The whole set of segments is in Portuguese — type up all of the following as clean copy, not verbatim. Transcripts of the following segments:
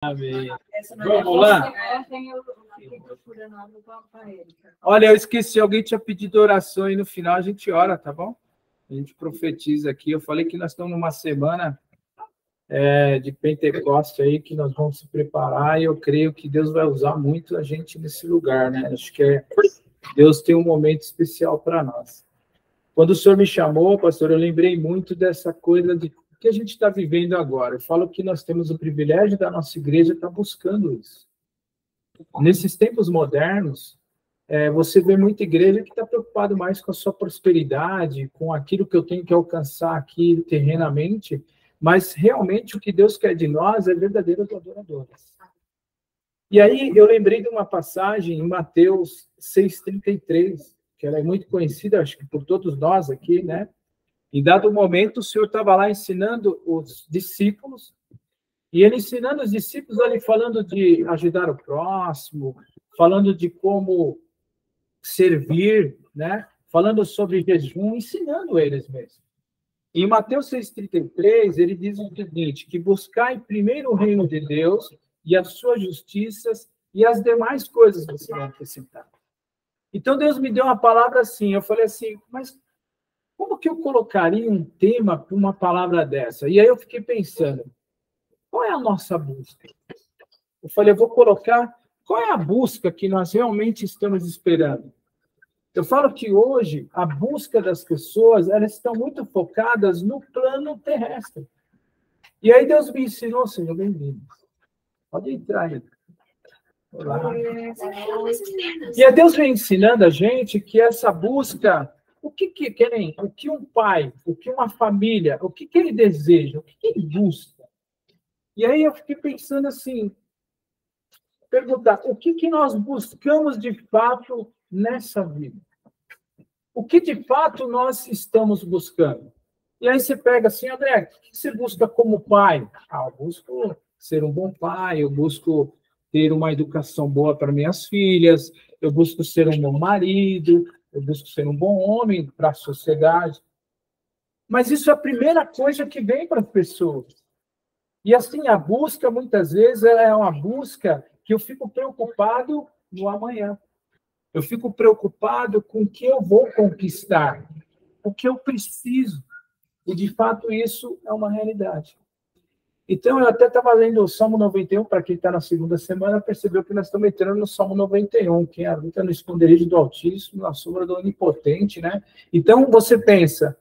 Amém. Vamos lá? Olha, eu esqueci, alguém tinha pedido oração e no final a gente ora, tá bom? A gente profetiza aqui. Eu falei que nós estamos numa semana de Pentecoste aí, que nós vamos se preparar e eu creio que Deus vai usar muito a gente nesse lugar, né? Acho que Deus tem um momento especial para nós. Quando o senhor me chamou, pastor, eu lembrei muito dessa coisa de que a gente está vivendo agora. Eu falo que nós temos o privilégio da nossa igreja estar buscando isso. Nesses tempos modernos, você vê muita igreja que está preocupada mais com a sua prosperidade, com aquilo que eu tenho que alcançar aqui terrenamente, mas realmente o que Deus quer de nós é verdadeiros adoradores. E aí eu lembrei de uma passagem em Mateus 6,33, que ela é muito conhecida, acho que por todos nós aqui, né? Em dado momento, o Senhor estava lá ensinando os discípulos, e ele ensinando os discípulos, ali falando de ajudar o próximo, falando de como servir, né? Falando sobre jejum, ensinando eles mesmo. Em Mateus 6,33, ele diz o seguinte, que buscai primeiro o reino de Deus e as suas justiças, e as demais coisas você vai acrescentar. Então, Deus me deu uma palavra assim, eu falei assim, mas como que eu colocaria um tema para uma palavra dessa? E aí eu fiquei pensando, qual é a nossa busca? Eu falei, eu vou colocar, qual é a busca que nós realmente estamos esperando? Eu falo que hoje, a busca das pessoas, elas estão muito focadas no plano terrestre. E aí Deus me ensinou, Senhor, bem-vindo. Pode entrar aí. Olá. E aí Deus vem ensinando a gente que essa busca... O que querem? O que um pai, o que uma família, o que ele deseja, o que ele busca? E aí eu fiquei pensando assim, perguntar, o que nós buscamos de fato nessa vida? O que de fato nós estamos buscando? E aí você pega assim, André, o que você busca como pai? Eu busco ser um bom pai, eu busco ter uma educação boa para minhas filhas, eu busco ser um bom marido, eu busco ser um bom homem para a sociedade. Mas isso é a primeira coisa que vem para as pessoas. E assim, a busca, muitas vezes, é uma busca que eu fico preocupado no amanhã. Eu fico preocupado com o que eu vou conquistar, o que eu preciso. E, de fato, isso é uma realidade. Então, eu até estava lendo o Salmo 91, para quem está na segunda semana, percebeu que nós estamos entrando no Salmo 91, que habita no esconderijo do Altíssimo, na sombra do Onipotente, né? Então, você pensa,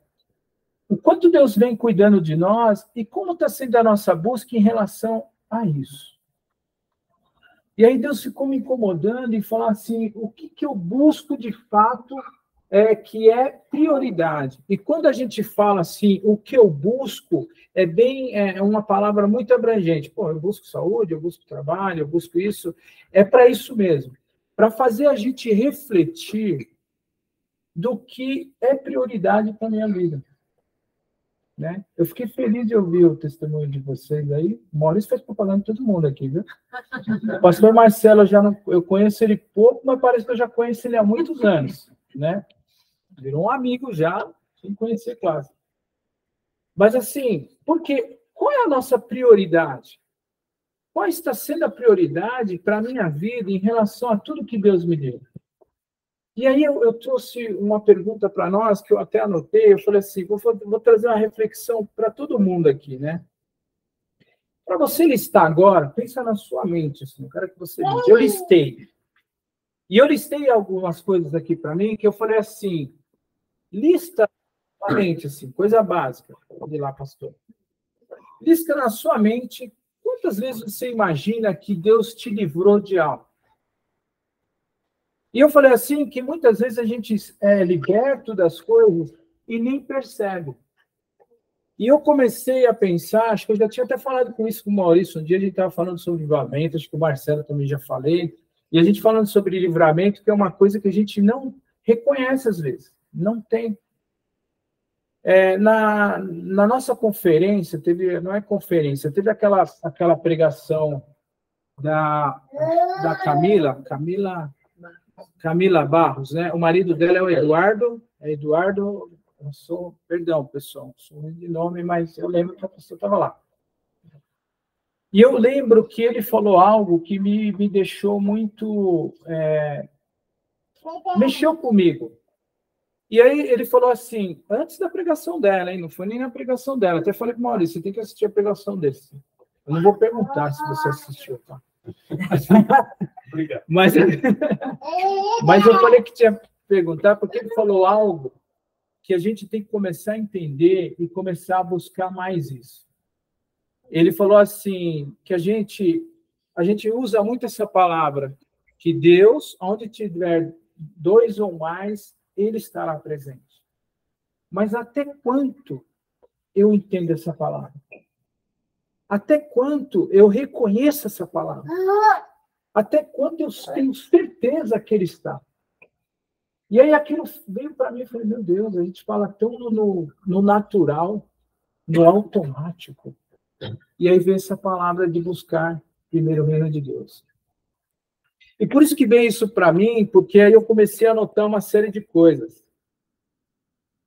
o quanto Deus vem cuidando de nós e como está sendo a nossa busca em relação a isso. E aí Deus ficou me incomodando e falou assim, o que eu busco de fato que é prioridade. E quando a gente fala assim, o que eu busco, é uma palavra muito abrangente. Pô, eu busco saúde, eu busco trabalho, eu busco isso. É para isso mesmo. Para fazer a gente refletir do que é prioridade para a minha vida. Né? Eu fiquei feliz de ouvir o testemunho de vocês aí. O Maurício fez propaganda de todo mundo aqui, viu? O pastor Marcelo, eu conheço ele pouco, mas parece que eu já conheço ele há muitos anos, né? Virou um amigo já, sem conhecer quase. Mas assim, qual é a nossa prioridade? Qual está sendo a prioridade para a minha vida em relação a tudo que Deus me deu? E aí eu trouxe uma pergunta para nós, que eu até anotei, eu falei assim, vou trazer uma reflexão para todo mundo aqui, né? Para você listar agora, pensa na sua mente, assim, eu quero que você liste. Eu listei. E eu listei algumas coisas aqui para mim, que eu falei assim, lista na sua mente, assim, coisa básica. Pode ir lá, pastor. Lista na sua mente quantas vezes você imagina que Deus te livrou de algo. E eu falei assim, que muitas vezes a gente é liberto das coisas e nem percebe. E eu comecei a pensar, acho que eu já tinha até falado com isso com o Maurício, um dia a gente estava falando sobre livramento, acho que o Marcelo também já falei, e a gente falando sobre livramento, que é uma coisa que a gente não reconhece às vezes, não tem. Na nossa conferência, não é conferência, teve aquela pregação da Camila Barros, né? O marido dela é o Eduardo. Perdão, pessoal, sou ruim de nome, mas eu lembro que a pessoa estava lá. E eu lembro que ele falou algo que me deixou muito... mexeu comigo. E aí ele falou assim, antes da pregação dela, hein? Não foi nem na pregação dela. Até falei para o Maurício, você tem que assistir a pregação dele. Eu não vou perguntar se você assistiu, tá? Obrigado. Mas eu falei que tinha que perguntar, porque ele falou algo que a gente tem que começar a entender e começar a buscar mais isso. Ele falou assim, que a gente usa muito essa palavra, que Deus, onde tiver 2 ou mais, Ele estará presente. Mas até quanto eu entendo essa palavra? Até quanto eu reconheço essa palavra? Até quanto eu tenho certeza que Ele está? E aí aquilo veio para mim e falei, meu Deus, a gente fala tão no natural, no automático. E aí veio essa palavra de buscar primeiro o reino de Deus. E por isso que veio isso para mim, porque aí eu comecei a notar uma série de coisas.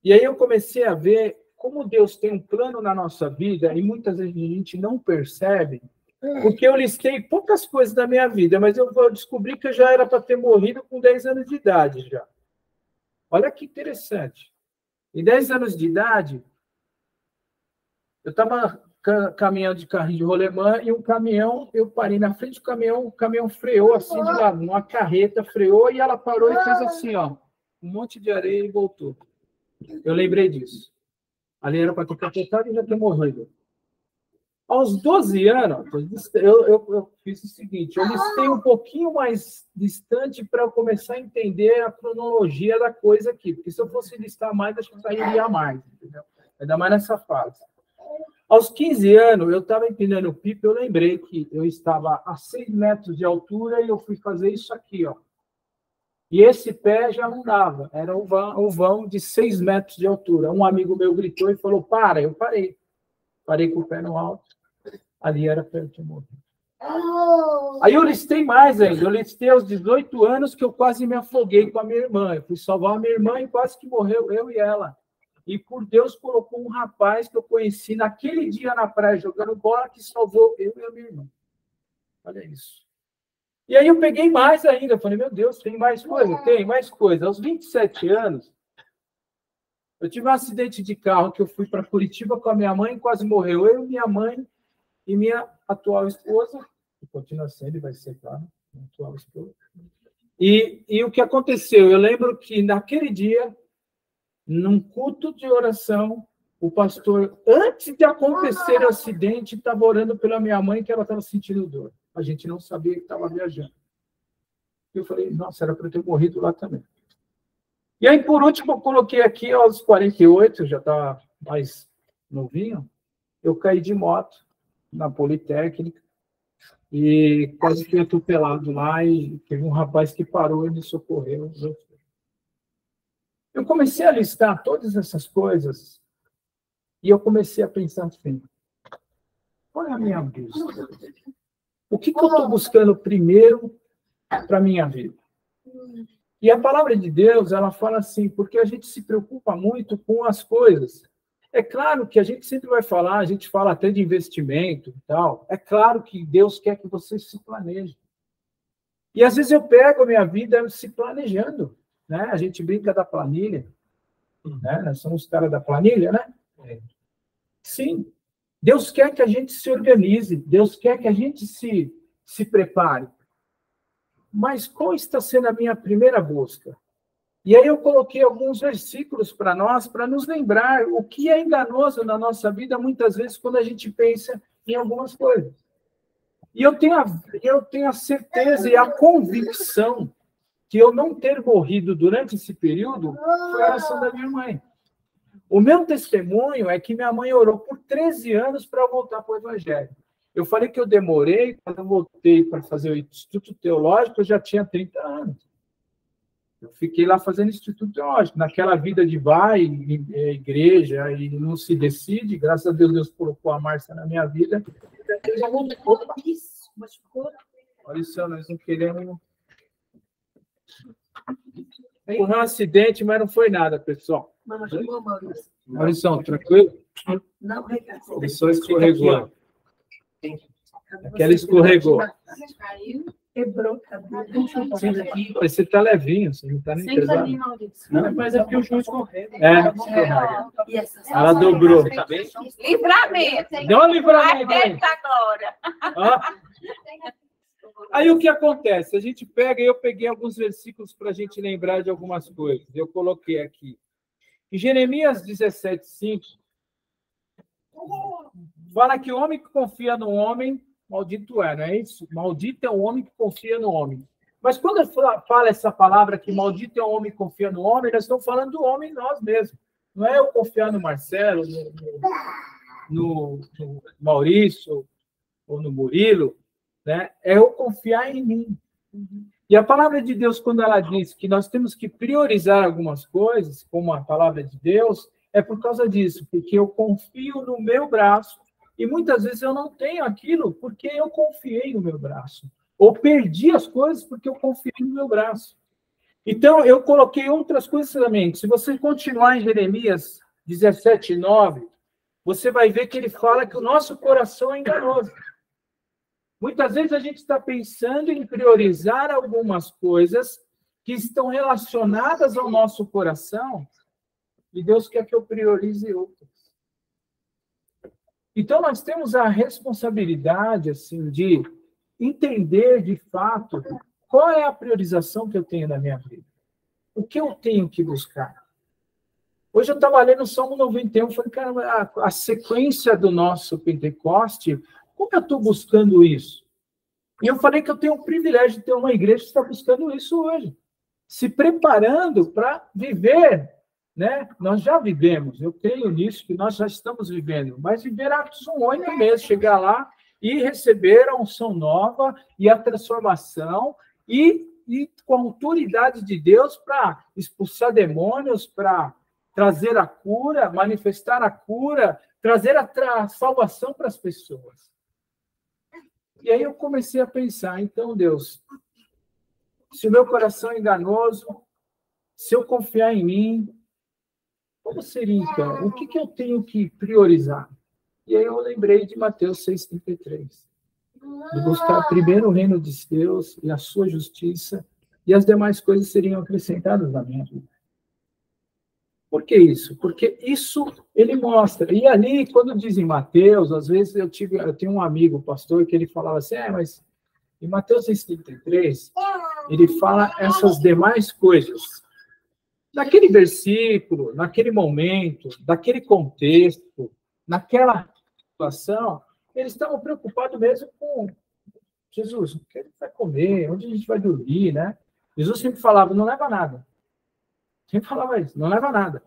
E aí eu comecei a ver como Deus tem um plano na nossa vida e muitas vezes a gente não percebe, porque eu listei poucas coisas da minha vida, mas eu descobri que eu já era para ter morrido com 10 anos de idade já. Olha que interessante. Em 10 anos de idade, eu estava caminhando de carrinho de rolemã e um caminhão, eu parei na frente do caminhão, o caminhão freou assim de lado, uma carreta freou e ela parou e fez assim, ó, um monte de areia e voltou. Eu lembrei disso. Ali era para ter capotado e já ter morrido. Aos 12 anos, eu fiz o seguinte, eu listei um pouquinho mais distante para eu começar a entender a cronologia da coisa aqui, porque se eu fosse listar mais, acho que sairia mais, entendeu? Ainda mais nessa fase. Aos 15 anos, eu estava empinando pipa, eu lembrei que eu estava a 6 metros de altura e eu fui fazer isso aqui, ó. E esse pé já não dava, era um vão de 6 metros de altura. Um amigo meu gritou e falou, para, eu parei. Parei com o pé no alto, ali era perto de morrer. Aí eu listei mais ainda, eu listei aos 18 anos que eu quase me afoguei com a minha irmã. Eu fui salvar a minha irmã e quase que morreu, eu e ela. E por Deus colocou um rapaz que eu conheci naquele dia na praia jogando bola que salvou eu e a minha irmã. Olha isso. E aí eu peguei mais ainda, eu falei, meu Deus, tem mais coisa? Tem mais coisa. Aos 27 anos, eu tive um acidente de carro que eu fui para Curitiba com a minha mãe e quase morreu. Eu, minha mãe e minha atual esposa, que continua sendo e vai ser, claro, minha atual esposa. E o que aconteceu? Eu lembro que naquele dia, num culto de oração, o pastor, antes de acontecer o acidente, estava orando pela minha mãe, que ela estava sentindo dor. A gente não sabia que estava viajando. Eu falei, nossa, era para eu ter morrido lá também. E aí, por último, eu coloquei aqui, aos 48, já estava mais novinho, eu caí de moto na Politécnica e quase fui atropelado lá e teve um rapaz que parou e me socorreu. Eu comecei a listar todas essas coisas e eu comecei a pensar assim, qual é a minha busca? O que eu estou buscando primeiro para a minha vida? E a palavra de Deus, ela fala assim, porque a gente se preocupa muito com as coisas. É claro que a gente sempre vai falar, a gente fala até de investimento e tal. É claro que Deus quer que você se planeje. E às vezes eu pego a minha vida se planejando, né? A gente brinca da planilha, né? Nós somos os caras da planilha, né? Sim. Deus quer que a gente se organize, Deus quer que a gente se prepare. Mas qual está sendo a minha primeira busca? E aí eu coloquei alguns versículos para nós, para nos lembrar o que é enganoso na nossa vida, muitas vezes, quando a gente pensa em algumas coisas. E eu tenho a certeza e a convicção que eu não ter morrido durante esse período foi a oração da minha mãe. O meu testemunho é que minha mãe orou por 13 anos para eu voltar para o Evangelho. Eu falei que eu demorei, quando eu voltei para fazer o Instituto Teológico, eu já tinha 30 anos. Eu fiquei lá fazendo Instituto Teológico. Naquela vida de vai, igreja, e não se decide, graças a Deus, Deus colocou a Márcia na minha vida. Eu já vou... Olha isso, nós não queremos... Foi um acidente, mas não foi nada, pessoal. Maurício, tranquilo? Não, ele só escorregou. que ela escorregou. Quebrou, Você tá levinho, você não tá nem pesado. Não, mas é porque o juiz correu. Ela dobrou. Livramento. Deu um livramento aí. Eita glória. Ó. Aí o que acontece? A gente pega, eu peguei alguns versículos para a gente lembrar de algumas coisas. Eu coloquei aqui. Em Jeremias 17:5, fala que o homem que confia no homem, maldito é, não é isso? Maldito é o homem que confia no homem. Mas quando eu falo essa palavra que maldito é o homem que confia no homem, nós estamos falando do homem nós mesmos. Não é eu confiar no Marcelo, no Maurício ou no Murilo, né? É eu confiar em mim. E a palavra de Deus, quando ela diz que nós temos que priorizar algumas coisas, como a palavra de Deus, é por causa disso, porque eu confio no meu braço e muitas vezes eu não tenho aquilo porque eu confiei no meu braço. Ou perdi as coisas porque eu confiei no meu braço. Então, eu coloquei outras coisas também. Se você continuar em Jeremias 17:9, você vai ver que ele fala que o nosso coração é enganoso. Muitas vezes a gente está pensando em priorizar algumas coisas que estão relacionadas ao nosso coração e Deus quer que eu priorize outras. Então, nós temos a responsabilidade assim, de entender, de fato, qual é a priorização que eu tenho na minha vida. O que eu tenho que buscar. Hoje eu estava lendo o Salmo 91, falei, cara, a sequência do nosso Pentecoste, como eu estou buscando isso? E eu falei que eu tenho o privilégio de ter uma igreja que está buscando isso hoje. Se preparando para viver, né? Nós já vivemos, eu creio nisso, que nós já estamos vivendo, mas viver Atos 1:8 mesmo, chegar lá e receber a unção nova e a transformação e com a autoridade de Deus para expulsar demônios, para trazer a cura, manifestar a cura, trazer a salvação para as pessoas. E aí eu comecei a pensar, então, Deus, se o meu coração é enganoso, se eu confiar em mim, como seria, então? O que eu tenho que priorizar? E aí eu lembrei de Mateus 6,33. De buscar primeiro o reino de Deus e a sua justiça, e as demais coisas seriam acrescentadas na minha vida. Por que isso? Porque isso ele mostra. E ali, quando dizem Mateus, às vezes eu tenho um amigo, pastor, que ele falava assim, mas em Mateus 6,33, ele fala essas demais coisas. Naquele versículo, naquele momento, naquele contexto, naquela situação, eles estavam preocupados mesmo com Jesus, o que a gente vai comer, onde a gente vai dormir, né? Jesus sempre falava, não leva nada. Sempre falava isso, não leva nada.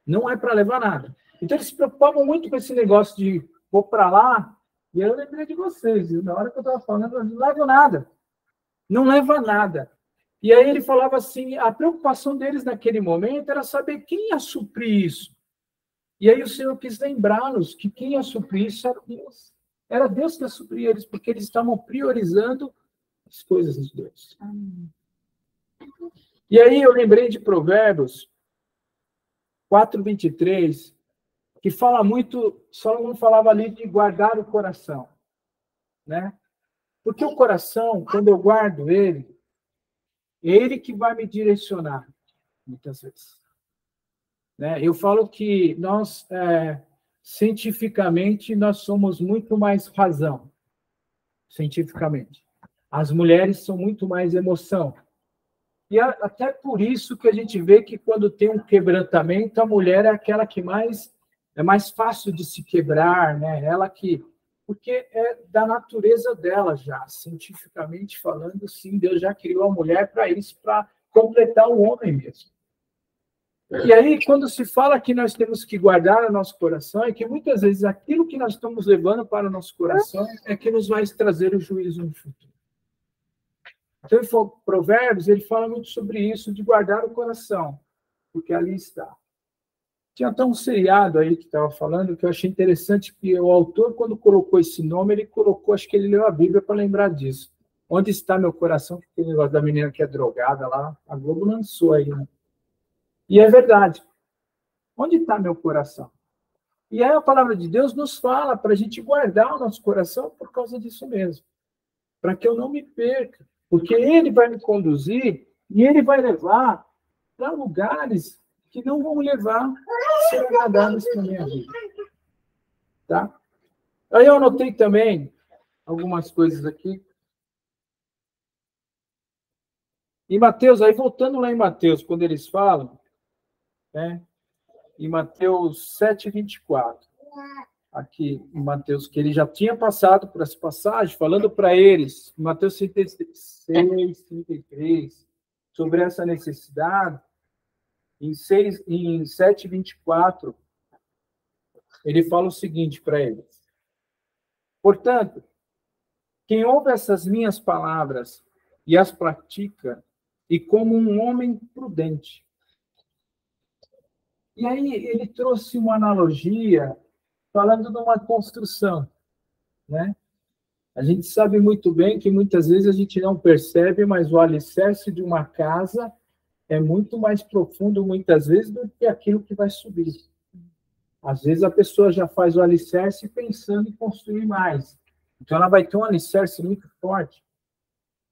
Não é para levar nada. Então, eles se preocupavam muito com esse negócio de vou para lá, e eu lembrei de vocês, na hora que eu estava falando, não leva nada. Não leva nada. E aí ele falava assim, a preocupação deles naquele momento era saber quem ia suprir isso. E aí o Senhor quis lembrá-los que quem ia suprir isso era Deus. Era Deus que ia suprir eles, porque eles estavam priorizando as coisas de Deus. E aí eu lembrei de Provérbios 4:23, que fala muito, Salomão falava ali de guardar o coração, né? Porque o coração, quando eu guardo ele, é ele que vai me direcionar, muitas vezes. Né? Eu falo que nós, cientificamente, nós somos muito mais razão, cientificamente. As mulheres são muito mais emoção. E até por isso que a gente vê que quando tem um quebrantamento, a mulher é aquela que é mais fácil de se quebrar, né? Ela que... Porque é da natureza dela já, cientificamente falando, sim, Deus já criou a mulher para isso, para completar o homem mesmo. E aí, quando se fala que nós temos que guardar o nosso coração, é que muitas vezes aquilo que nós estamos levando para o nosso coração é que nos vai trazer o juízo no futuro. Então, Provérbios, ele fala muito sobre isso, de guardar o coração, porque ali está. Tinha até um seriado aí que estava falando, que eu achei interessante, que o autor, quando colocou esse nome, ele colocou, acho que ele leu a Bíblia para lembrar disso. Onde está meu coração? Que tem o negócio da menina que é drogada lá, a Globo lançou aí, né? E é verdade. Onde está meu coração? E aí a palavra de Deus nos fala para a gente guardar o nosso coração por causa disso mesmo. Para que eu não me perca. Porque ele vai me conduzir e ele vai levar para lugares que não vão levar a ser agradáveis para a minha vida. Tá? Aí eu anotei também algumas coisas aqui. Em Mateus, aí voltando lá em Mateus, quando eles falam, né, em Mateus 7:24, aqui em Mateus, que ele já tinha passado por essa passagem, falando para eles, em Mateus 6, 33, sobre essa necessidade, em 7:24, ele fala o seguinte para eles: portanto, quem ouve essas minhas palavras e as pratica, e como um homem prudente. E aí ele trouxe uma analogia falando de uma construção, né? A gente sabe muito bem que muitas vezes a gente não percebe, mas o alicerce de uma casa é muito mais profundo, muitas vezes, do que aquilo que vai subir. Às vezes a pessoa já faz o alicerce pensando em construir mais. Então ela vai ter um alicerce muito forte.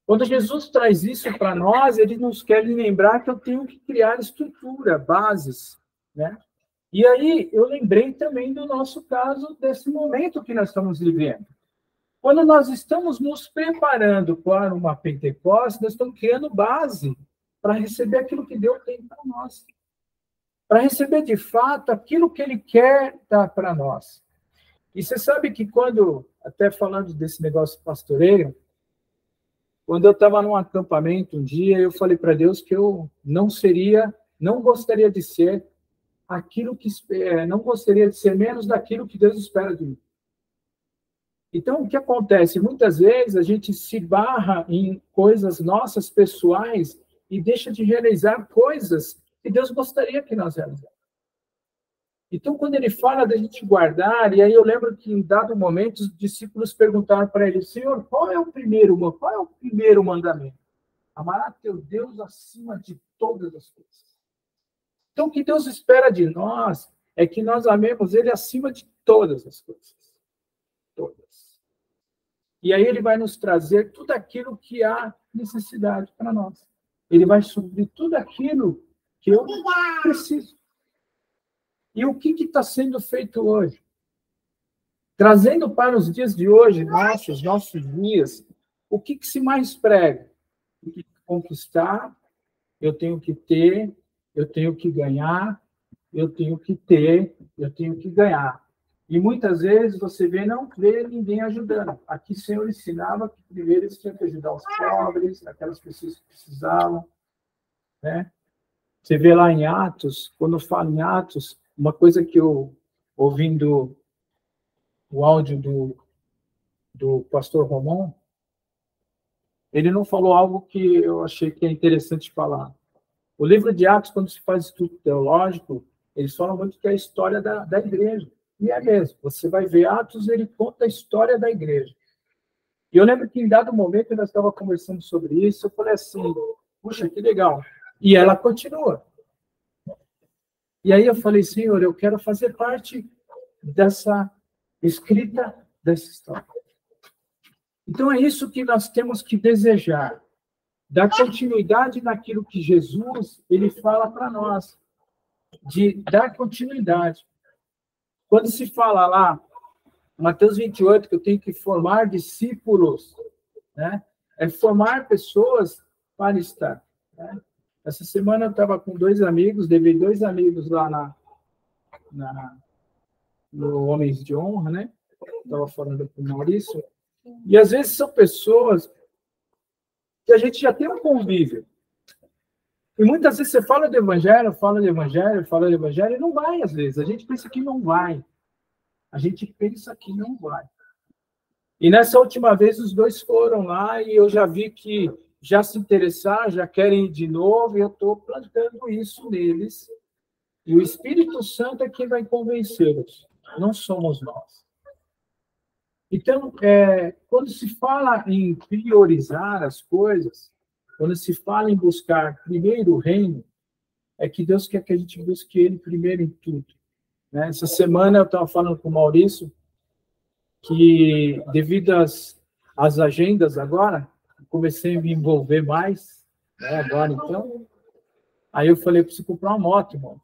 Quando Jesus traz isso para nós, ele nos quer lembrar que eu tenho que criar estrutura, bases, né? E aí eu lembrei também do nosso caso, desse momento que nós estamos vivendo. Quando nós estamos nos preparando para uma Pentecostes, nós estamos criando base para receber aquilo que Deus tem para nós. Para receber, de fato, aquilo que Ele quer dar para nós. E você sabe que quando, até falando desse negócio pastoreio, quando eu estava num acampamento um dia, eu falei para Deus que eu não gostaria de ser aquilo que, não gostaria de ser menos daquilo que Deus espera de mim. Então, o que acontece? Muitas vezes a gente se barra em coisas nossas, pessoais, e deixa de realizar coisas que Deus gostaria que nós realizássemos. Então, quando ele fala da gente guardar, e aí eu lembro que em dado momento os discípulos perguntaram para ele: Senhor, qual é o primeiro mandamento? Amar teu Deus acima de todas as coisas. Então, o que Deus espera de nós é que nós amemos Ele acima de todas as coisas. Todas. E aí ele vai nos trazer tudo aquilo que há necessidade para nós. Ele vai suprir tudo aquilo que eu preciso. E o que está sendo feito hoje? Trazendo para os dias de hoje, nossos dias, o que se mais prega? Eu tenho que conquistar, eu tenho que ter, eu tenho que ganhar, eu tenho que ter, eu tenho que ganhar. E muitas vezes você não vê ninguém ajudando. Aqui o Senhor ensinava que primeiro eles tinham que ajudar os pobres, aquelas pessoas que precisavam, né? Você vê lá em Atos, quando fala em Atos, uma coisa que eu, ouvindo o áudio do pastor Romão, ele não falou algo que eu achei que é interessante falar. O livro de Atos, quando se faz estudo teológico, eles falam muito que é a história da igreja. E é mesmo. Você vai ver Atos, ele conta a história da igreja. E eu lembro que em dado momento nós estávamos conversando sobre isso, eu falei assim, puxa, que legal. E ela continua. E aí eu falei, Senhor, eu quero fazer parte dessa escrita dessa história. Então é isso que nós temos que desejar. Dar continuidade naquilo que Jesus ele fala para nós. De dar continuidade. Quando se fala lá, Mateus 28, que eu tenho que formar discípulos, né? É formar pessoas para estar. Né? Essa semana eu estava com dois amigos, levei dois amigos lá no Homens de Honra, né? Estava falando com o Maurício. E às vezes são pessoas que a gente já tem um convívio. E muitas vezes você fala do evangelho, e não vai às vezes. A gente pensa que não vai. A gente pensa que não vai. E nessa última vez os dois foram lá e eu já vi que já se interessaram, já querem ir de novo, e eu estou plantando isso neles. E o Espírito Santo é quem vai convencê-los, não somos nós. Então, quando se fala em priorizar as coisas, quando se fala em buscar primeiro o reino, é que Deus quer que a gente busque Ele primeiro em tudo. né? Essa semana eu estava falando com o Maurício que, devido às agendas agora, comecei a me envolver mais, né? Agora, então. Aí eu falei, preciso comprar uma moto, irmão.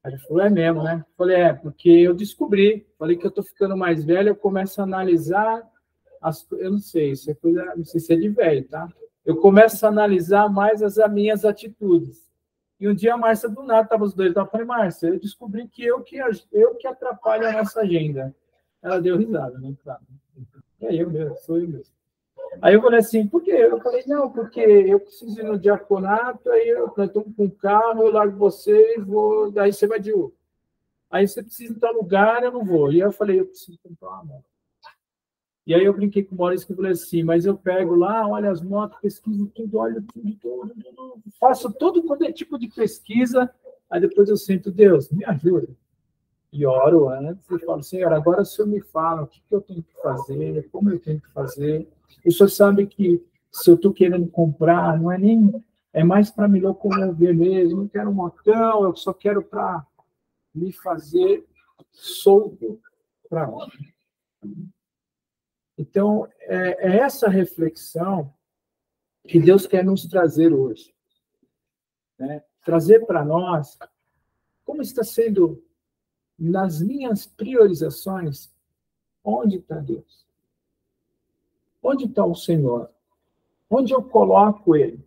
Aí ele falou, é mesmo, né? Eu falei, porque eu descobri. Falei que eu estou ficando mais velho, eu começo a analisar eu não sei, isso é coisa, não sei se é de velho, tá? Eu começo a analisar mais as minhas atitudes. E um dia a Márcia, do nada, estava os dois, eu falei, Márcia, eu descobri que eu que atrapalho a nossa agenda. Ela deu risada, né? Claro. É eu mesmo, sou eu mesmo. Aí eu falei assim, por quê? Eu falei, não, porque eu preciso ir no diaconato, aí nós estamos com um carro, eu largo você e vou, daí você vai de Uber. Aí você precisa ir em tal lugar, eu não vou. E aí eu falei, eu preciso comprar uma moto. E aí eu brinquei com o Maurício que eu falei assim, mas eu pego lá, olho as motos, pesquiso tudo, olho tudo, faço todo quanto é tipo de pesquisa, aí depois eu sinto, Deus, me ajuda. E oro antes e falo, Senhor, agora o Senhor me fala o que eu tenho que fazer, como eu tenho que fazer. O Senhor sabe que se eu estou querendo comprar, não é nem... É mais para me locomover mesmo, não quero um motão, eu só quero para me fazer solto para onde. Então, é essa reflexão que Deus quer nos trazer hoje. Né? Trazer para nós como está sendo, nas minhas priorizações, onde está Deus? Onde está o Senhor? Onde eu coloco Ele?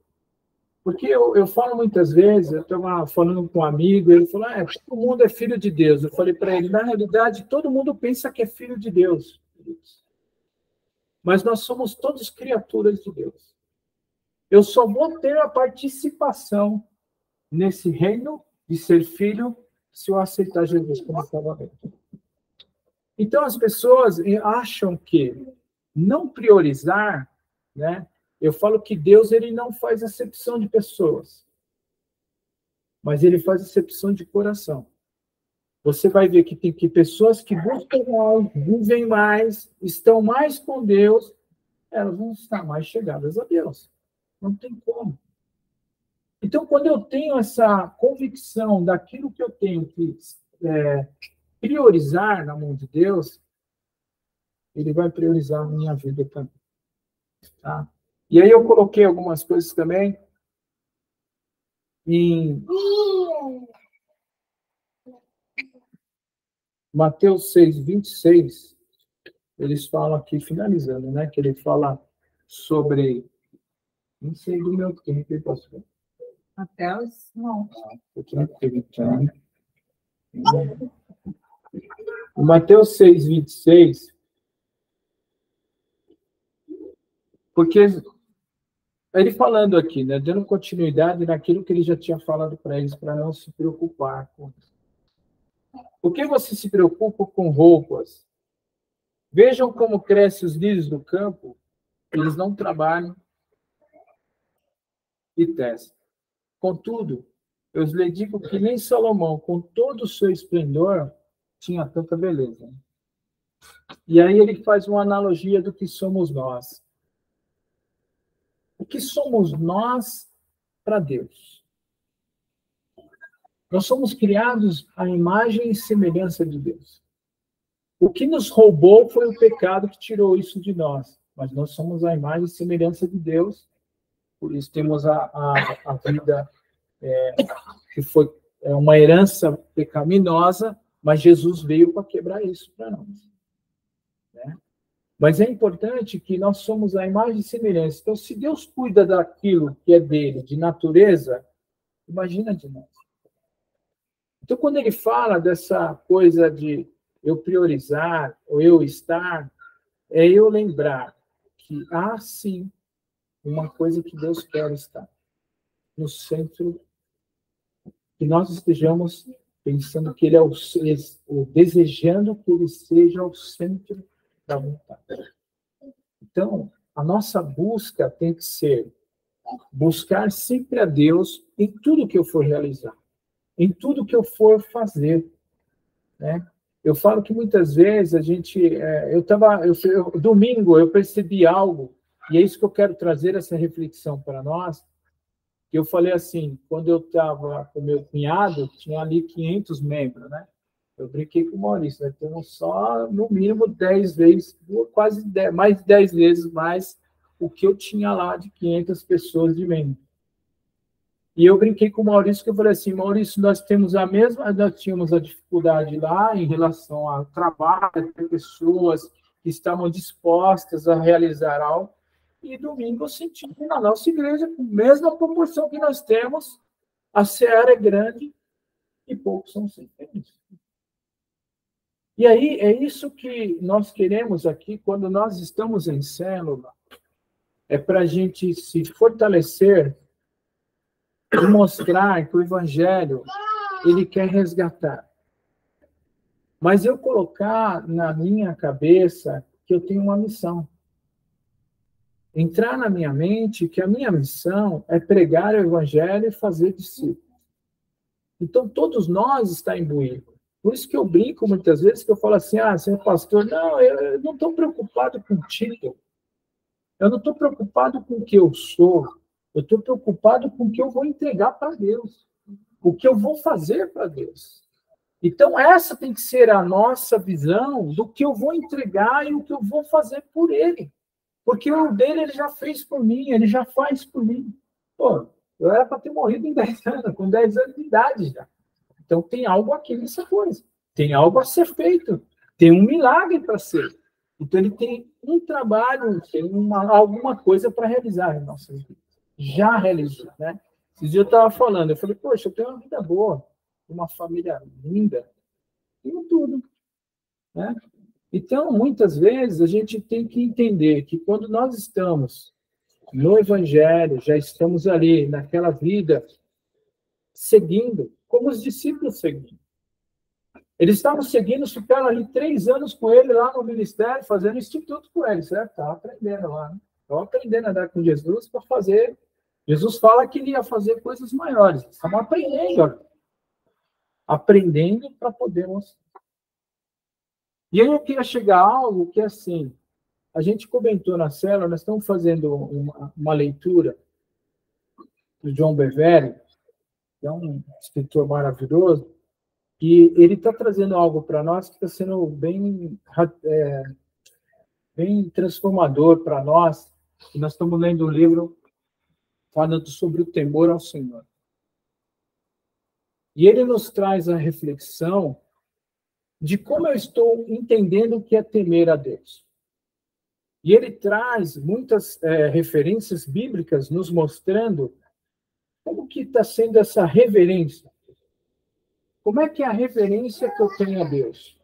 Porque eu falo muitas vezes, eu estava falando com um amigo, ele falou, todo mundo é filho de Deus. Eu falei para ele, na realidade, todo mundo pensa que é filho de Deus. Mas nós somos todos criaturas de Deus. Eu só vou ter a participação nesse reino de ser filho se eu aceitar Jesus como Salvador. Então, as pessoas acham que não priorizar, né? Eu falo que Deus ele não faz acepção de pessoas, mas ele faz acepção de coração. Você vai ver que tem pessoas que buscam mais, vivem mais, estão mais com Deus, elas vão estar mais chegadas a Deus. Não tem como. Então, quando eu tenho essa convicção daquilo que eu tenho que priorizar na mão de Deus, ele vai priorizar a minha vida também. Tá? E aí eu coloquei algumas coisas também em Mateus 6, 26, eles falam aqui, finalizando, né? Que ele fala sobre... Não sei do meu tempo, pastor. Mateus, não. O Mateus 6, 26, porque ele falando aqui, né, dando continuidade naquilo que ele já tinha falado para eles, para não se preocupar com isso. Por que você se preocupa com roupas? Vejam como crescem os lírios do campo, eles não trabalham e tecem. Contudo, eu lhe digo que nem Salomão, com todo o seu esplendor, tinha tanta beleza. E aí ele faz uma analogia do que somos nós. O que somos nós para Deus? Nós somos criados à imagem e semelhança de Deus. O que nos roubou foi o pecado que tirou isso de nós. Mas nós somos a imagem e semelhança de Deus. Por isso temos a vida que foi uma herança pecaminosa, mas Jesus veio para quebrar isso para nós. Né? Mas é importante que nós somos a imagem e semelhança. Então, se Deus cuida daquilo que é dele, de natureza, imagina de nós. Então, quando ele fala dessa coisa de eu priorizar, ou eu estar, é eu lembrar que há, sim, uma coisa que Deus quer estar no centro, que nós estejamos pensando que ele é desejando que ele seja o centro da vontade. Então, a nossa busca tem que ser buscar sempre a Deus em tudo que eu for realizar, em tudo que eu for fazer, né? Eu falo que muitas vezes a gente... domingo eu percebi algo, e é isso que eu quero trazer essa reflexão para nós. Eu falei assim, quando eu estava com meu cunhado, tinha ali 500 membros, né? Eu brinquei com o Maurício, nós temos só, no mínimo, 10 vezes, quase 10, mais de 10 vezes mais o que eu tinha lá de 500 pessoas de membro. E eu brinquei com o Maurício, que eu falei assim, Maurício, nós tínhamos a dificuldade lá em relação ao trabalho, ter pessoas que estavam dispostas a realizar algo, e domingo eu senti que na nossa igreja, com a mesma proporção que nós temos, a seara é grande e poucos são felizes. E aí, é isso que nós queremos aqui, quando nós estamos em célula, é para a gente se fortalecer e mostrar que o Evangelho, ele quer resgatar. Mas eu colocar na minha cabeça que eu tenho uma missão. Entrar na minha mente que a minha missão é pregar o Evangelho e fazer discípulos. Então, todos nós estamos imbuídos. Por isso que eu brinco muitas vezes, que eu falo assim, senhor pastor, não, eu não estou preocupado com o título. Eu não estou preocupado com o que eu sou. Eu estou preocupado com o que eu vou entregar para Deus. O que eu vou fazer para Deus. Então, essa tem que ser a nossa visão do que eu vou entregar e o que eu vou fazer por Ele. Porque o dele ele já fez por mim, ele já faz por mim. Pô, eu era para ter morrido em 10 anos, com 10 anos de idade já. Então, tem algo aqui nessa coisa. Tem algo a ser feito. Tem um milagre para ser. Então, ele tem um trabalho, tem alguma coisa para realizar em nossas vidas. Já realizou, né? Esses dias eu estava falando, eu falei, poxa, eu tenho uma vida boa, uma família linda, tenho tudo, né? Então, muitas vezes, a gente tem que entender que quando nós estamos no Evangelho, já estamos ali, naquela vida, seguindo, como os discípulos seguindo. Eles estavam seguindo, ficaram ali 3 anos com ele lá no ministério, fazendo instituto com ele, certo? Estavam aprendendo lá, né? Estavam aprendendo a andar com Jesus para fazer. Jesus fala que ele ia fazer coisas maiores. Estavam aprendendo, olha. Aprendendo para poder mostrar. E aí eu queria chegar a algo que, assim, a gente comentou na célula, nós estamos fazendo uma leitura do John Bevere, que é um escritor maravilhoso, e ele está trazendo algo para nós que está sendo bem transformador para nós, e nós estamos lendo um livro falando sobre o temor ao Senhor. E ele nos traz a reflexão de como eu estou entendendo o que é temer a Deus. E ele traz muitas referências bíblicas nos mostrando como que está sendo essa reverência. Como é que é a reverência que eu tenho a Deus?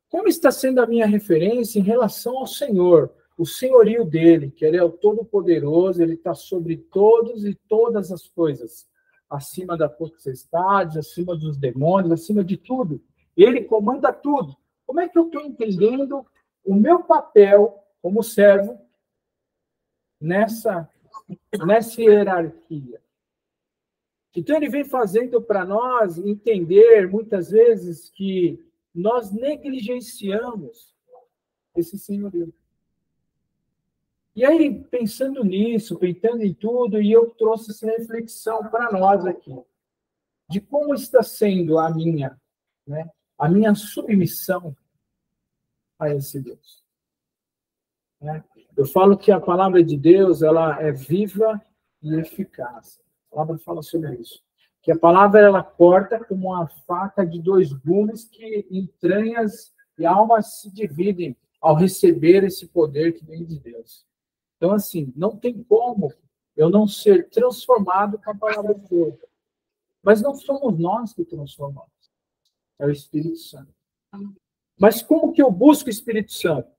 Como está sendo a minha referência em relação ao Senhor, o senhorio dele, que ele é o Todo-Poderoso, ele está sobre todos e todas as coisas, acima da potestade, acima dos demônios, acima de tudo. Ele comanda tudo. Como é que eu estou entendendo o meu papel como servo nessa hierarquia? Então, ele vem fazendo para nós entender, muitas vezes, que nós negligenciamos esse senhorio. E aí, pensando nisso, pensando em tudo, e eu trouxe essa reflexão para nós aqui, de como está sendo a minha submissão a esse Deus. Eu falo que a palavra de Deus, ela é viva e eficaz. A palavra fala sobre isso. Que a palavra, ela corta como uma faca de 2 gumes que entranhas e almas se dividem ao receber esse poder que vem de Deus. Então, assim, não tem como eu não ser transformado com a palavra de Deus. Mas não somos nós que transformamos. É o Espírito Santo. Mas como que eu busco o Espírito Santo?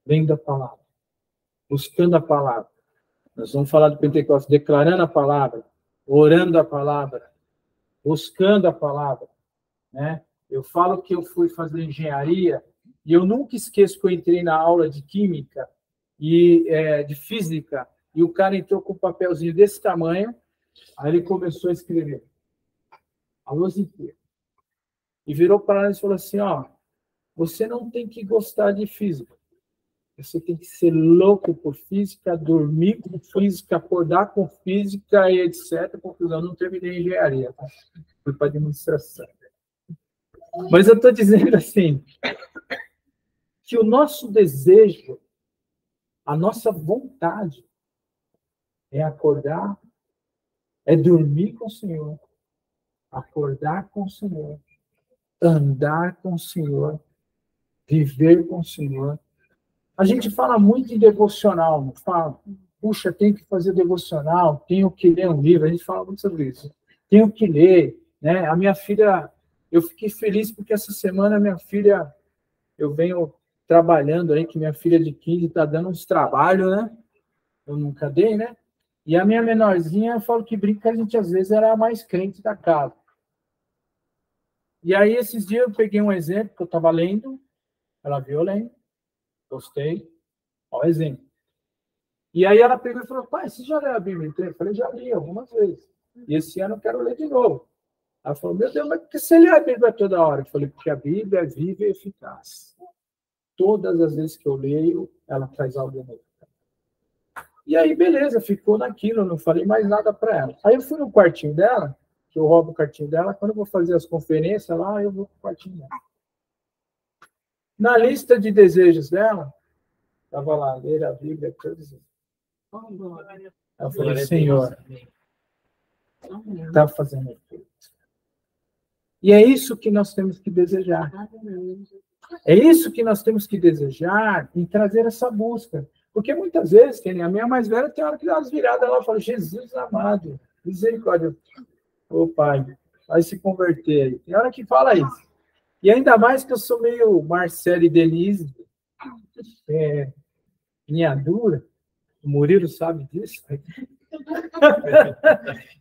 Lendo a palavra. Buscando a palavra. Nós vamos falar do Pentecostes, declarando a palavra, orando a palavra, buscando a palavra. Né? Eu falo que eu fui fazer engenharia e eu nunca esqueço que eu entrei na aula de química e de física e o cara entrou com um papelzinho desse tamanho, aí ele começou a escrever. A luz inteira. E virou para nós e falou assim, você não tem que gostar de física. Você tem que ser louco por física, dormir com física, acordar com física e etc. Conclusão, não terminei engenharia. Tá? Fui para administração. Mas eu estou dizendo assim, que o nosso desejo, a nossa vontade é acordar, é dormir com o Senhor, acordar com o Senhor, andar com o Senhor, viver com o Senhor. A gente fala muito em devocional, não fala? Puxa, tenho que fazer devocional, tenho que ler um livro. A gente fala muito sobre isso. Tenho que ler, né? A minha filha, eu fiquei feliz porque essa semana minha filha, eu venho trabalhando aí, que minha filha de 15 está dando uns trabalhos, né? Eu nunca dei, né? E a minha menorzinha, eu falo que brinca, a gente às vezes era a mais crente da casa. E aí, esses dias, eu peguei um exemplo que eu estava lendo, ela viu lendo, gostei, ó, exemplo. E aí ela pegou e falou, pai, você já leu a Bíblia inteira? Eu falei, já li algumas vezes. E esse ano eu quero ler de novo. Ela falou, meu Deus, mas por que você lê a Bíblia toda hora? Eu falei, porque a Bíblia é viva e eficaz. Todas as vezes que eu leio, ela traz algo novo. E aí, beleza, ficou naquilo, eu não falei mais nada para ela. Aí eu fui no quartinho dela, que eu roubo o quartinho dela, quando eu vou fazer as conferências lá, eu vou pro quartinho dela. Na lista de desejos dela, estava lá, ler a Bíblia todos os dias. Eu falei, Senhor, está fazendo efeito. E é isso que nós temos que desejar. É isso que nós temos que desejar em trazer essa busca. Porque muitas vezes, a minha mais velha tem hora que dá umas viradas lá, fala, Jesus amado, misericórdia. Ô pai, vai se converter aí. Tem hora que fala isso. E ainda mais que eu sou meio Marcelo e Denise, linha dura, o Murilo sabe disso.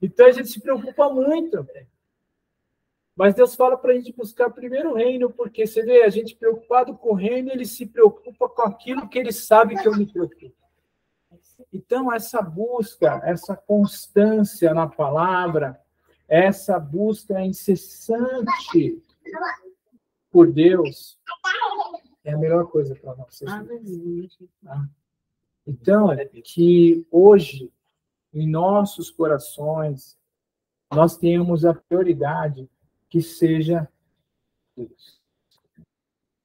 Então a gente se preocupa muito. Mas Deus fala para a gente buscar primeiro o reino, porque você vê, a gente preocupado com o reino, ele se preocupa com aquilo que ele sabe que eu me preocupo. Então, essa busca, essa constância na palavra, essa busca incessante por Deus, é a melhor coisa para nós. Então, que hoje, em nossos corações, nós tenhamos a prioridade que seja Deus,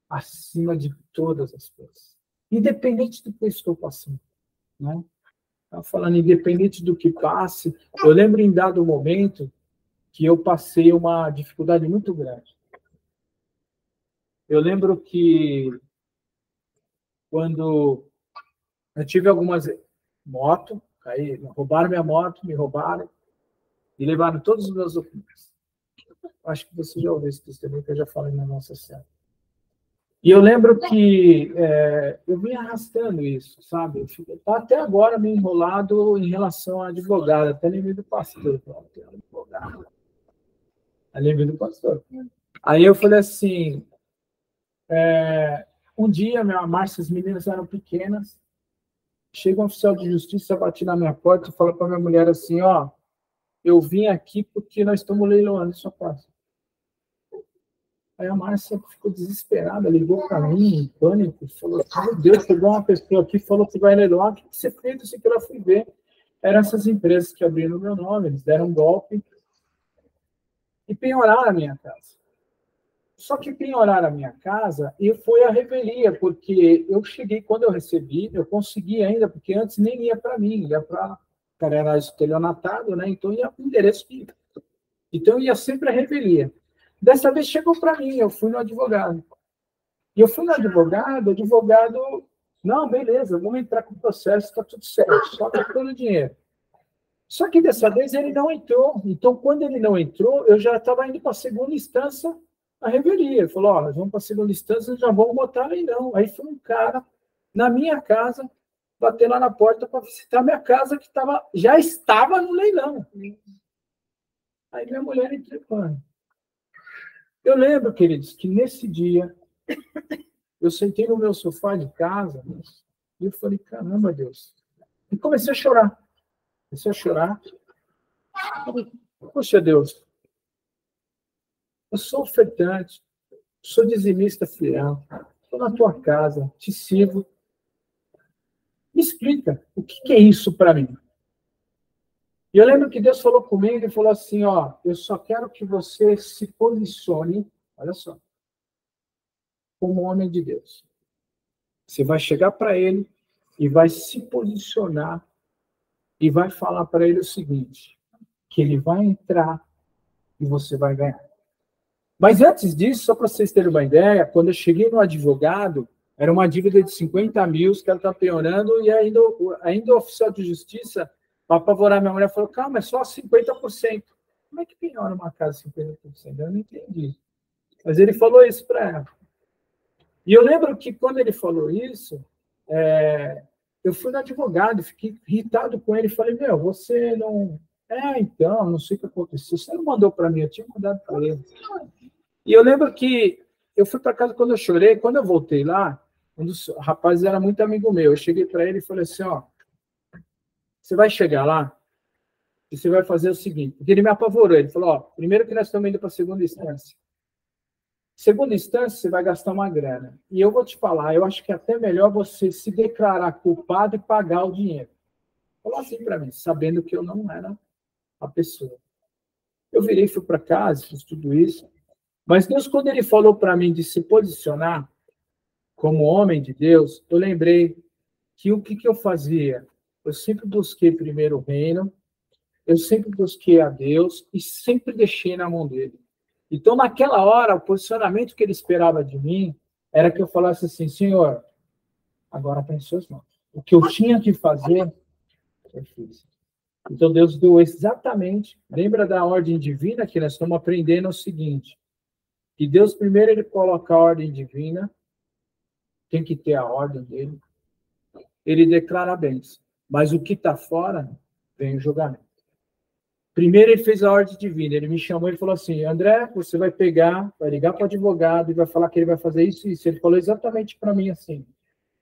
acima de todas as coisas. Independente do que eu estou passando. Né? Estava falando, independente do que passe, eu lembro em dado momento que eu passei uma dificuldade muito grande. Eu lembro que quando eu tive algumas motos, roubaram minha moto, me roubaram e levaram todos os meus documentos. Acho que você já ouviu esse testemunho que eu já falei na nossa série. E eu lembro que eu vim arrastando isso, sabe? Está até agora meio enrolado em relação à advogada, até lembrei do pastor. Lembrei do pastor. Aí eu falei assim, um dia, minha Márcia, as meninas eram pequenas, chega um oficial de justiça, bate na minha porta e fala para minha mulher assim, ó, eu vim aqui porque nós estamos leiloando sua casa. Aí a Márcia ficou desesperada, ligou para mim, em pânico, falou, meu Deus, chegou uma pessoa aqui, falou que vai leiloar, o que você fez? Isso que ela fui ver. Eram essas empresas que abriram o meu nome, eles deram um golpe e penhoraram a minha casa. Só que penhoraram a minha casa e foi a revelia, porque eu cheguei, quando eu recebi, eu consegui ainda, porque antes nem ia para mim, ia para... O cara era estelionatário, né? Então ia para o endereço que... Então ia sempre a revelia. Dessa vez chegou para mim, eu fui no advogado. E eu fui no advogado, o advogado, não, beleza, vamos entrar com o processo, está tudo certo, só está todo o dinheiro. Só que dessa vez ele não entrou. Então, quando ele não entrou, eu já estava indo para a segunda instância a revelia. Ele falou, ó, nós vamos para a segunda instância, já vamos botar leilão. Aí foi um cara, na minha casa, bater lá na porta para visitar minha casa, que já estava no leilão. Aí minha mulher entrou em pânico. Eu lembro, queridos, que nesse dia, eu sentei no meu sofá de casa e eu falei, caramba, Deus. E comecei a chorar. Poxa, Deus, eu sou ofertante, sou dizimista fiel, estou na tua casa, te sirvo. Me explica, o que é isso para mim? E eu lembro que Deus falou comigo e falou assim, ó, eu só quero que você se posicione, olha só, como homem de Deus, você vai chegar para ele e vai se posicionar e vai falar para ele o seguinte, que ele vai entrar e você vai ganhar. Mas antes disso, só para vocês terem uma ideia, quando eu cheguei no advogado, era uma dívida de 50 mil, os caras estavam penhorando, e ainda o oficial de justiça, para apavorar minha mulher, falou, calma, é só 50%. Como é que penhora uma casa 50%? Eu não entendi. Mas ele falou isso para ela. E eu lembro que quando ele falou isso, eu fui no advogado, fiquei irritado com ele, falei, meu, você não... então, não sei o que aconteceu. Você não mandou para mim, eu tinha mandado para ele. E eu lembro que eu fui para casa quando eu chorei, quando eu voltei lá, um dos rapazes era muito amigo meu, eu cheguei para ele e falei assim, ó, você vai chegar lá e você vai fazer o seguinte, porque ele me apavorou, ele falou, ó, primeiro que nós estamos indo para a segunda instância. Segunda instância, você vai gastar uma grana. E eu vou te falar, eu acho que é até melhor você se declarar culpado e pagar o dinheiro. Falou assim para mim, sabendo que eu não era a pessoa. Eu virei, fui para casa, fiz tudo isso. Mas Deus, quando ele falou para mim de se posicionar como homem de Deus, eu lembrei que o que eu fazia? Eu sempre busquei primeiro o reino, eu sempre busquei a Deus e sempre deixei na mão dele. Então, naquela hora, o posicionamento que ele esperava de mim era que eu falasse assim, Senhor, agora está em suas mãos. O que eu tinha que fazer, eu fiz. Então, Deus deu exatamente, lembra da ordem divina que nós estamos aprendendo o seguinte, que Deus primeiro ele coloca a ordem divina, tem que ter a ordem dele, ele declara a bênção, mas o que está fora, vem o julgamento. Primeiro ele fez a ordem divina, ele me chamou e falou assim, André, você vai pegar, vai ligar para o advogado e vai falar que ele vai fazer isso e isso. Ele falou exatamente para mim assim,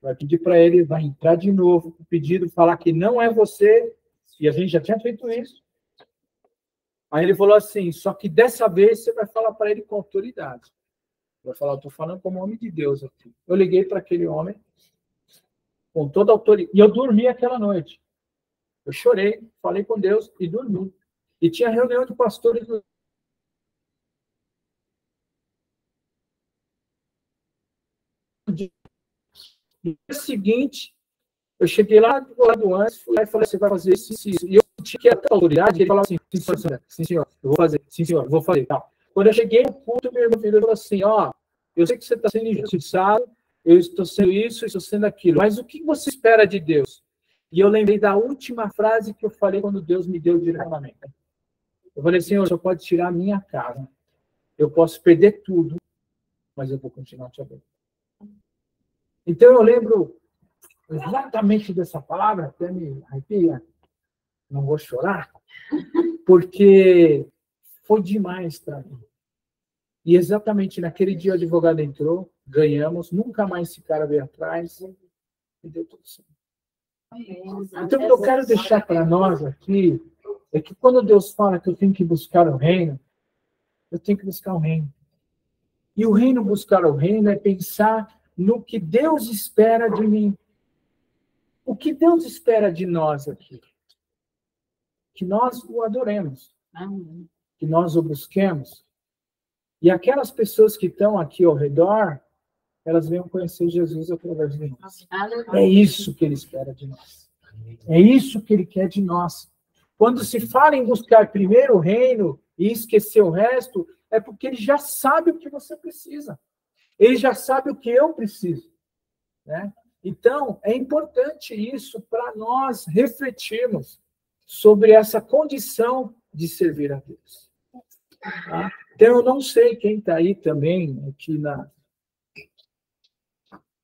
vai pedir para ele, vai entrar de novo com o pedido, falar que não é você, e a gente já tinha feito isso. Aí ele falou assim, só que dessa vez você vai falar para ele com autoridade. Vai falar, eu estou falando como homem de Deus aqui. Eu liguei para aquele homem com toda a autoridade, e eu dormi aquela noite. Eu chorei, falei com Deus e dormi. E tinha reunião de pastores no dia seguinte, eu cheguei lá do lado antes, fui lá e falei, você vai fazer isso, isso. E eu tinha que ir até a autoridade, ele falava assim, sim, senhor, eu vou fazer, sim, senhor, eu vou fazer. Tal. Quando eu cheguei no culto, meu irmão falou assim, ó, eu sei que você está sendo injustiçado, eu estou sendo isso, estou sendo aquilo, mas o que você espera de Deus? E eu lembrei da última frase que eu falei quando Deus me deu o direcionamento. Eu falei, Senhor, você pode tirar a minha casa, eu posso perder tudo, mas eu vou continuar te amando. Então eu lembro exatamente dessa palavra, até me arrepia, não vou chorar, porque foi demais para mim. E exatamente naquele dia o advogado entrou, ganhamos, nunca mais esse cara veio atrás, e deu tudo certo. Então, o que eu quero deixar para nós aqui é que quando Deus fala que eu tenho que buscar o reino, eu tenho que buscar o reino. E o reino, buscar o reino, é pensar no que Deus espera de mim. O que Deus espera de nós aqui? Que nós o adoremos. Que nós o busquemos. E aquelas pessoas que estão aqui ao redor, elas venham conhecer Jesus através de nós. É isso que ele espera de nós. É isso que ele quer de nós. Quando se fala em buscar primeiro o reino e esquecer o resto, é porque ele já sabe o que você precisa. Ele já sabe o que eu preciso. Né? Então, é importante isso para nós refletirmos sobre essa condição de servir a Deus. Tá? Então, eu não sei quem está aí também, aqui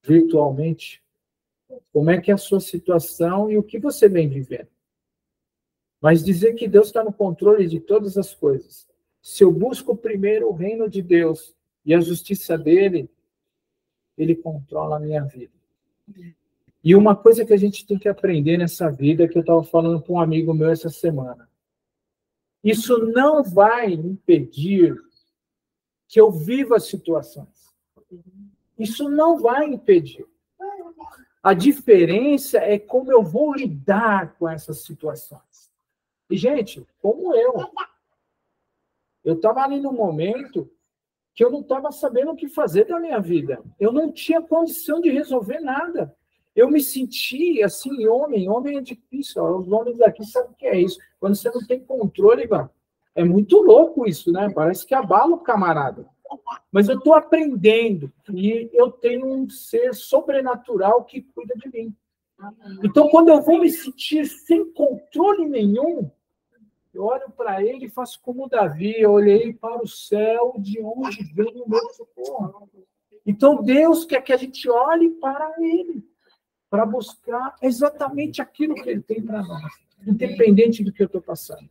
virtualmente, como é que é a sua situação e o que você vem vivendo. Mas dizer que Deus está no controle de todas as coisas. Se eu busco primeiro o reino de Deus e a justiça dele, ele controla a minha vida. E uma coisa que a gente tem que aprender nessa vida, que eu estava falando com um amigo meu essa semana. Isso não vai impedir que eu viva situações. Isso não vai impedir. A diferença é como eu vou lidar com essas situações. E, gente, como eu estava ali no momento que eu não estava sabendo o que fazer da minha vida. Eu não tinha condição de resolver nada. Eu me senti assim, homem é difícil. Ó, os homens aqui sabem o que é isso. Quando você não tem controle, mano, é muito louco isso, né? Parece que abala o camarada. Mas eu estou aprendendo e eu tenho um ser sobrenatural que cuida de mim. Então, quando eu vou me sentir sem controle nenhum, eu olho para ele e faço como Davi, eu olhei para o céu, de onde vem o meu socorro. Então, Deus quer que a gente olhe para ele, para buscar exatamente aquilo que ele tem para nós, independente do que eu estou passando.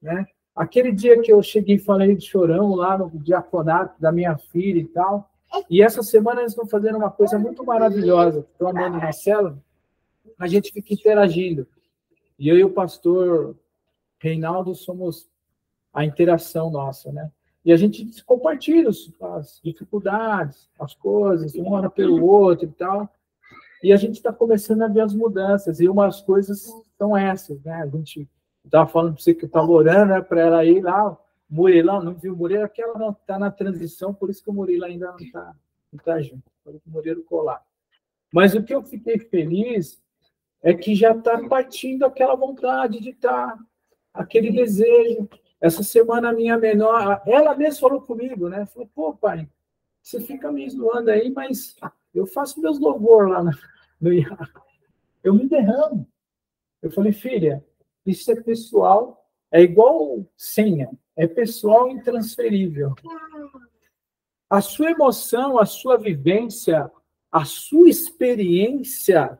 Né? Aquele dia que eu cheguei e falei de chorão lá no diaconato da minha filha e tal, e essa semana eles estão fazendo uma coisa muito maravilhosa, estou amando na célula, a gente fica interagindo. E eu e o pastor Reinaldo somos a interação nossa, né? E a gente compartilha as dificuldades, as coisas, um ora pelo outro e tal. E a gente está começando a ver as mudanças. E umas coisas são essas, né? A gente estava falando para você que eu estava orando, né, para ela ir lá. Murilo, não viu o Murilo, que ela não está na transição, por isso que o Murilo ainda não tá junto. Para o Murilo colar. Mas o que eu fiquei feliz é que já está partindo aquela vontade de estar, aquele desejo. Essa semana a minha menor, ela mesma falou comigo, né? Falou, pô, pai, você fica me zoando aí, mas eu faço meus louvor lá no IAR. Eu me derramo. Eu falei, filha, isso é pessoal, é igual senha, é pessoal e intransferível. A sua emoção, a sua vivência, a sua experiência,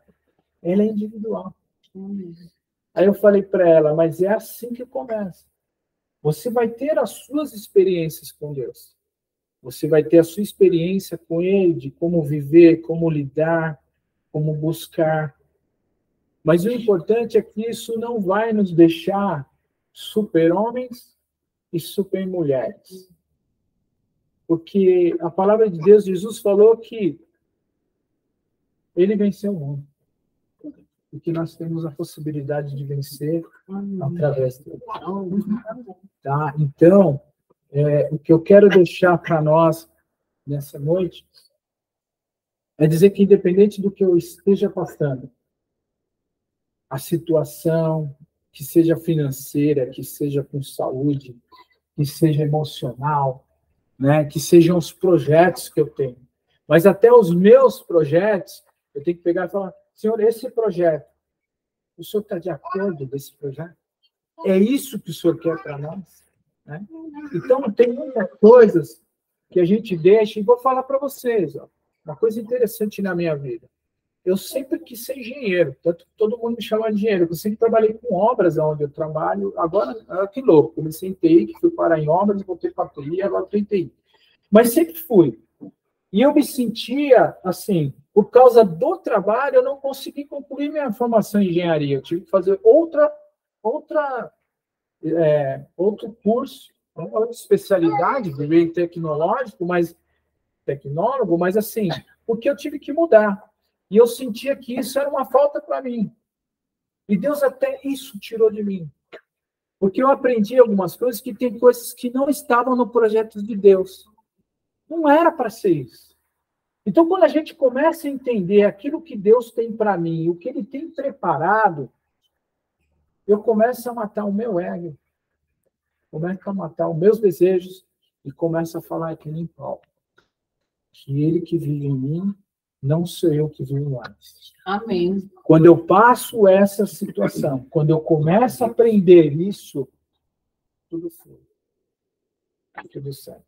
ela é individual. Aí eu falei para ela, mas é assim que começa. Você vai ter as suas experiências com Deus. Você vai ter a sua experiência com Ele, de como viver, como lidar, como buscar. Mas o importante é que isso não vai nos deixar super-homens e super-mulheres. Porque a palavra de Deus, Jesus falou que Ele venceu o mundo. E que nós temos a possibilidade de vencer através dele. Tá? Então, o que eu quero deixar para nós nessa noite é dizer que, independente do que eu esteja passando, a situação, que seja financeira, que seja com saúde, que seja emocional, né? Que sejam os projetos que eu tenho. Mas até os meus projetos, eu tenho que pegar e falar, Senhor, esse projeto, o Senhor está de acordo desse projeto? É isso que o Senhor quer para nós? Né? Então, tem muitas coisas que a gente deixa, e vou falar para vocês, ó, uma coisa interessante na minha vida. Eu sempre quis ser engenheiro, tanto que todo mundo me chama de engenheiro. Eu sempre trabalhei com obras onde eu trabalho. Agora, que louco, comecei em TI, que fui parar em obras, voltei para TI, agora estou em TI. Mas sempre fui. E eu me sentia, assim, por causa do trabalho, eu não consegui concluir minha formação em engenharia. Eu tive que fazer outro curso, outra especialidade, bem tecnológico, mas tecnólogo, mas assim, porque eu tive que mudar. E eu sentia que isso era uma falta para mim. E Deus até isso tirou de mim. Porque eu aprendi algumas coisas que tem coisas que não estavam no projeto de Deus. Não era para ser isso. Então, quando a gente começa a entender aquilo que Deus tem para mim, o que Ele tem preparado, eu começo a matar o meu ego, começo a matar os meus desejos e começo a falar que nem Paulo. Que Ele que vive em mim, não sou eu que vivo mais. Amém. Quando eu passo essa situação, quando eu começo a aprender isso, tudo foi. Tudo certo.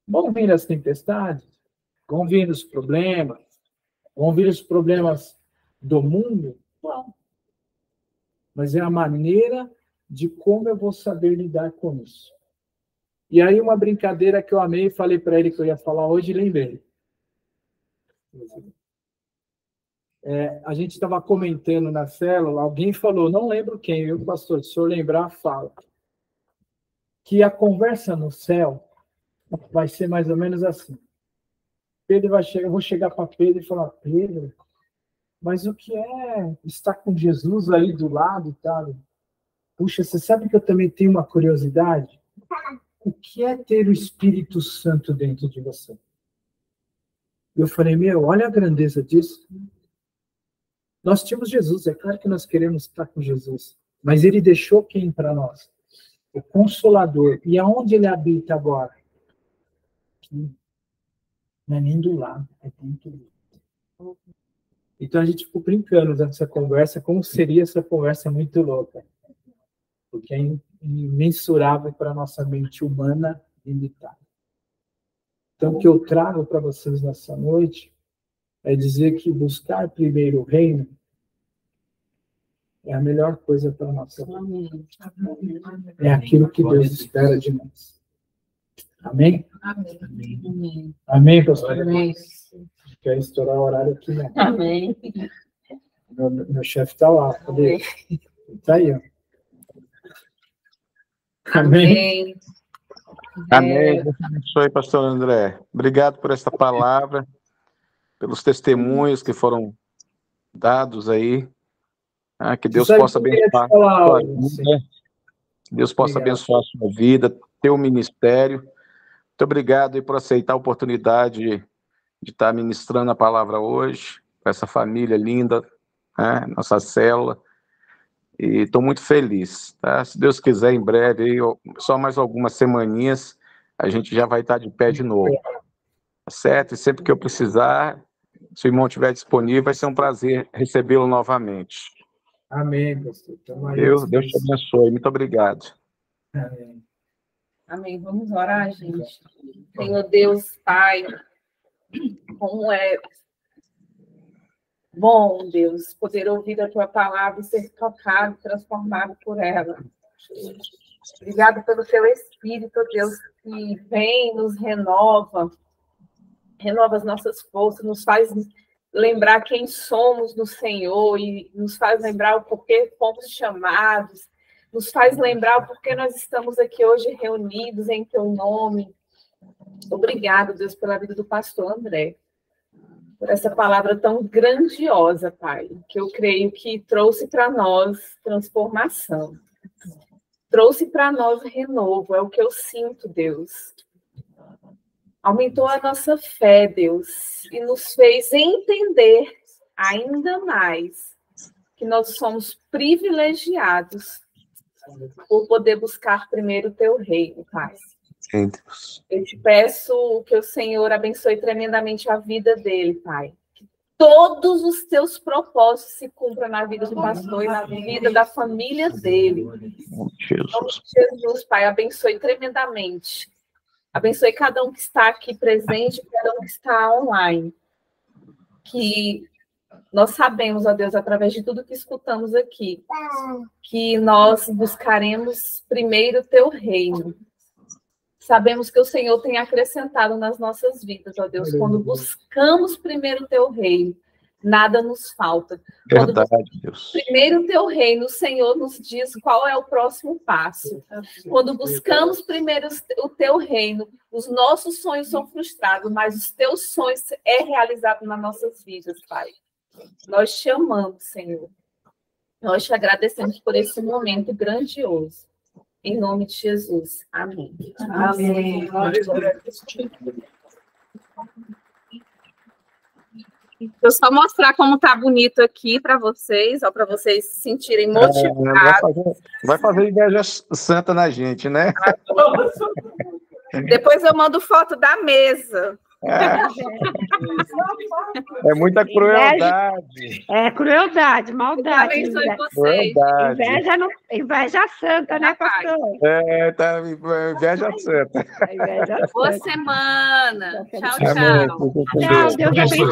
Vão vir as tempestades, vão vir os problemas, vão vir os problemas do mundo? Não. Mas é a maneira de como eu vou saber lidar com isso. E aí uma brincadeira que eu amei, falei para ele que eu ia falar hoje e lembrei. A gente estava comentando na célula, alguém falou, não lembro quem, viu, pastor? Se o senhor lembrar, fala. Que a conversa no céu vai ser mais ou menos assim. Pedro vai chegar, eu vou chegar para Pedro e falar, Pedro, mas o que é estar com Jesus aí do lado e tal? Puxa, você sabe que eu também tenho uma curiosidade? o que é ter o Espírito Santo dentro de você? Eu falei, olha a grandeza disso. Nós tínhamos Jesus, é claro que nós queremos estar com Jesus, mas ele deixou quem para nós? O Consolador. E aonde ele habita agora? Aqui. Não é nem do lado, é dentro do lado. Então a gente ficou brincando nessa conversa, como seria essa conversa muito louca. Porque é imensurável para a nossa mente humana limitada. Então, o que eu trago para vocês nessa noite é dizer que buscar primeiro o reino é a melhor coisa para a nossa vida. É aquilo que Deus espera de nós. Amém? Amém. Amém, pastor? Amém. Quer estourar o horário aqui, né? Amém. Meu chefe está lá. Cadê? Está aí, ó. Amém. Amém. Deus abençoe, pastor André. Obrigado por essa palavra, pelos testemunhos que foram dados aí. Que Deus possa abençoar a sua vida. Deus possa abençoar a sua vida, teu ministério. Muito obrigado aí por aceitar a oportunidade de estar ministrando a palavra hoje, para essa família linda, né? Nossa célula. E estou muito feliz, tá? Se Deus quiser, em breve, aí, só mais algumas semaninhas, a gente já vai estar de pé de novo. Tá certo? E sempre que eu precisar, se o irmão estiver disponível, vai ser um prazer recebê-lo novamente. Amém, pastor. Deus te abençoe. Muito obrigado. Amém. Amém. Vamos orar, gente. Senhor Deus, Pai, como é bom, Deus, poder ouvir a Tua palavra e ser tocado, transformado por ela. Obrigado pelo Teu Espírito, Deus, que vem, nos renova as nossas forças, nos faz lembrar quem somos no Senhor e nos faz lembrar o porquê fomos chamados, nos faz lembrar o porquê nós estamos aqui hoje reunidos em Teu nome. Obrigado, Deus, pela vida do pastor André, por essa palavra tão grandiosa, Pai, que eu creio que trouxe para nós transformação, trouxe para nós renovo, é o que eu sinto, Deus. Aumentou a nossa fé, Deus, e nos fez entender ainda mais que nós somos privilegiados por poder buscar primeiro o Teu reino, Pai. Sim, Deus. Eu te peço que o Senhor abençoe tremendamente a vida dele, Pai. Que todos os Teus propósitos se cumpram na vida do pastor e na vida da família dele. Jesus. Jesus, Pai, abençoe tremendamente. Abençoe cada um que está aqui presente, cada um que está online. Que nós sabemos, ó Deus, através de tudo que escutamos aqui, que nós buscaremos primeiro o Teu reino. Sabemos que o Senhor tem acrescentado nas nossas vidas, ó Deus. Quando buscamos primeiro o Teu reino, nada nos falta. Verdade, Deus. Primeiro o Teu reino, o Senhor nos diz qual é o próximo passo. Quando buscamos primeiro o Teu reino, os nossos sonhos são frustrados, mas os Teus sonhos é realizado nas nossas vidas, Pai. Nós te amamos, Senhor. Nós te agradecemos por esse momento grandioso. Em nome de Jesus. Amém. Amém. Deixa eu só mostrar como está bonito aqui para vocês, para vocês se sentirem motivados. Vai fazer inveja santa na gente, né? Depois eu mando foto da mesa. É muita crueldade. É crueldade, maldade. Abençoe vocês. Inveja santa, né, pastor? Tá inveja santa. Inveja Boa santa. semana. Tchau, Amém. tchau. Tchau, Deus abençoe.